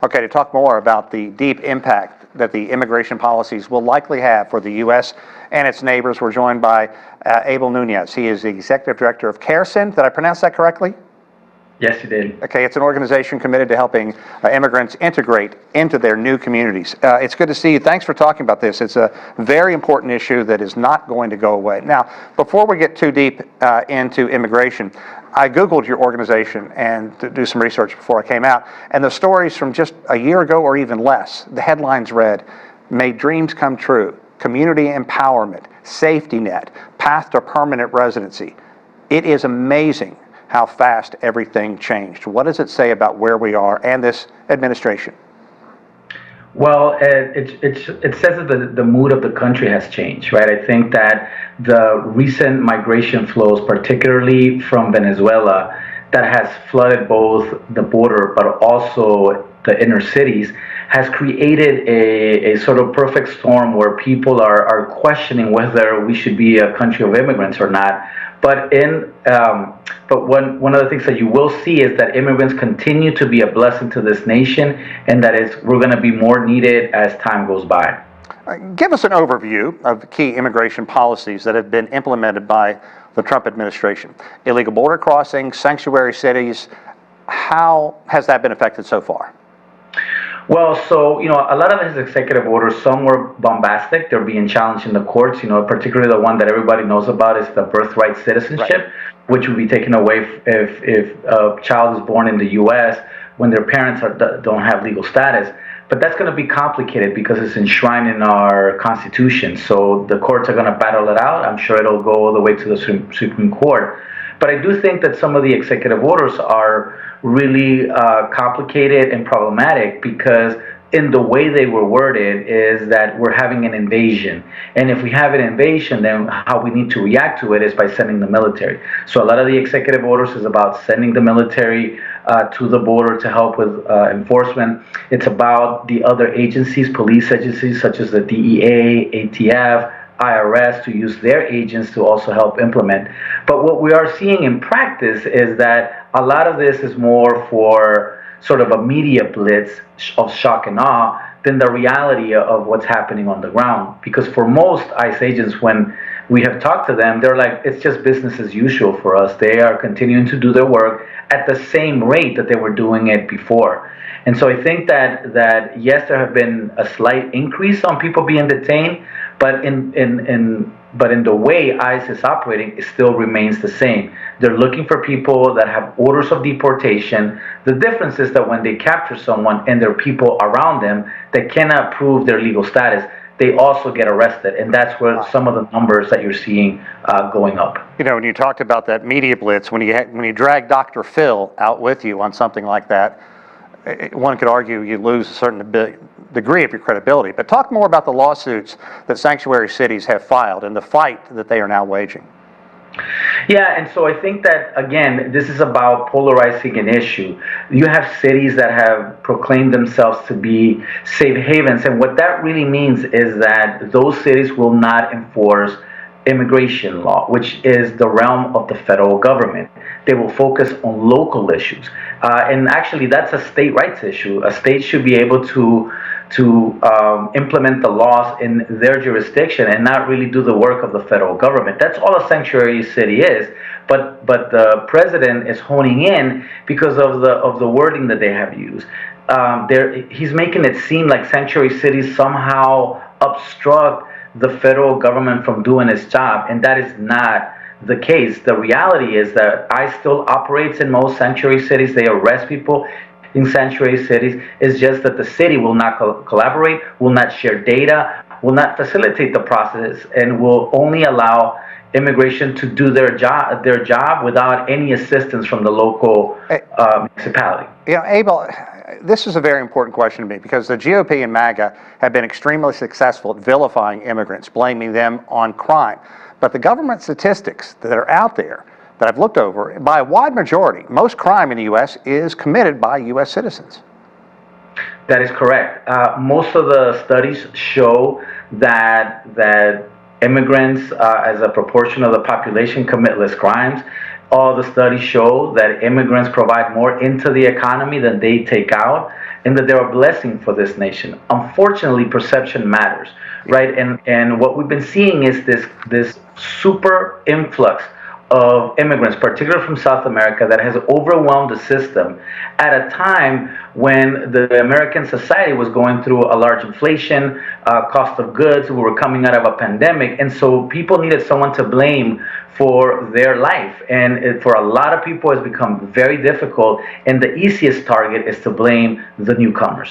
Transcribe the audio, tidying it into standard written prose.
Okay, to talk more about the deep impact that the immigration policies will likely have for the U.S. and its neighbors, we're joined by Abel Nunez. He is the Executive Director of CARECEN. Did I pronounce that correctly? Yes, you did. Okay, it's an organization committed to helping immigrants integrate into their new communities. It's good to see you. Thanks for talking about this. It's a very important issue that is not going to go away. Now, before we get too deep into immigration, I Googled your organization and to do some research before I came out, and the stories from just a year ago or even less, the headlines read, "Made Dreams Come True, Community Empowerment, Safety Net, Path to Permanent Residency." It is amazing how fast everything changed. What does it say about where we are and this administration? Well, it says that the mood of the country has changed, right? I think that the recent migration flows, particularly from Venezuela, that has flooded both the border but also the inner cities, has created a sort of perfect storm where people are questioning whether we should be a country of immigrants or not. But one of the things that you will see is that immigrants continue to be a blessing to this nation, and that we're going to be more needed as time goes by. Give us an overview of the key immigration policies that have been implemented by the Trump administration. Illegal border crossings, sanctuary cities. How has that been affected so far? Well, so, a lot of his executive orders, some were bombastic. They're being challenged in the courts, particularly the one that everybody knows about is the birthright citizenship, which will be taken away if a child is born in the U.S. when their parents don't have legal status. But that's going to be complicated because it's enshrined in our Constitution. So the courts are going to battle it out. I'm sure it'll go all the way to the Supreme Court. But I do think that some of the executive orders are really complicated and problematic because in the way they were worded is that we're having an invasion. And if we have an invasion, then how we need to react to it is by sending the military. So a lot of the executive orders is about sending the military to the border to help with enforcement. It's about the other agencies, police agencies such as the DEA, ATF, IRS to use their agents to also help implement. But what we are seeing in practice is that a lot of this is more for sort of a media blitz of shock and awe than the reality of what's happening on the ground. Because for most ICE agents, when we have talked to them, they're like, it's just business as usual for us. They are continuing to do their work at the same rate that they were doing it before. And so I think that yes, there have been a slight increase on people being detained, but in the way ICE is operating, it still remains the same. They're looking for people that have orders of deportation. The difference is that when they capture someone and there are people around them that cannot prove their legal status, they also get arrested, and that's where some of the numbers that you're seeing going up. When you talked about that media blitz, when you drag Dr. Phil out with you on something like that, one could argue you lose a certain degree of your credibility. But talk more about the lawsuits that sanctuary cities have filed and the fight that they are now waging. Yeah, and so I think that, again, this is about polarizing an issue. You have cities that have proclaimed themselves to be safe havens, and what that really means is that those cities will not enforce immigration law, which is the realm of the federal government. They will focus on local issues. And actually, that's a state rights issue. A state should be able to implement the laws in their jurisdiction and not really do the work of the federal government. That's all a sanctuary city is. But the president is honing in because of the wording that they have used. He's making it seem like sanctuary cities somehow obstruct the federal government from doing its job, and that is not the case. The reality is that ICE still operates in most sanctuary cities. They arrest people in sanctuary cities. It's just that the city will not collaborate, will not share data, will not facilitate the process, and will only allow immigration to do their job without any assistance from the local municipality. Abel, this is a very important question to me because the GOP and MAGA have been extremely successful at vilifying immigrants, blaming them on crime. But the government statistics that are out there that I've looked over, by a wide majority, most crime in the U.S. is committed by U.S. citizens. That is correct. Most of the studies show that immigrants, as a proportion of the population, commit less crimes. all the studies show that immigrants provide more into the economy than they take out, and that they're a blessing for this nation. Unfortunately, perception matters, right? And what we've been seeing is this super influx of immigrants, particularly from South America, that has overwhelmed the system at a time when the American society was going through a large inflation, cost of goods. We were coming out of a pandemic, and so people needed someone to blame for their life. And for a lot of people, it's become very difficult, and the easiest target is to blame the newcomers.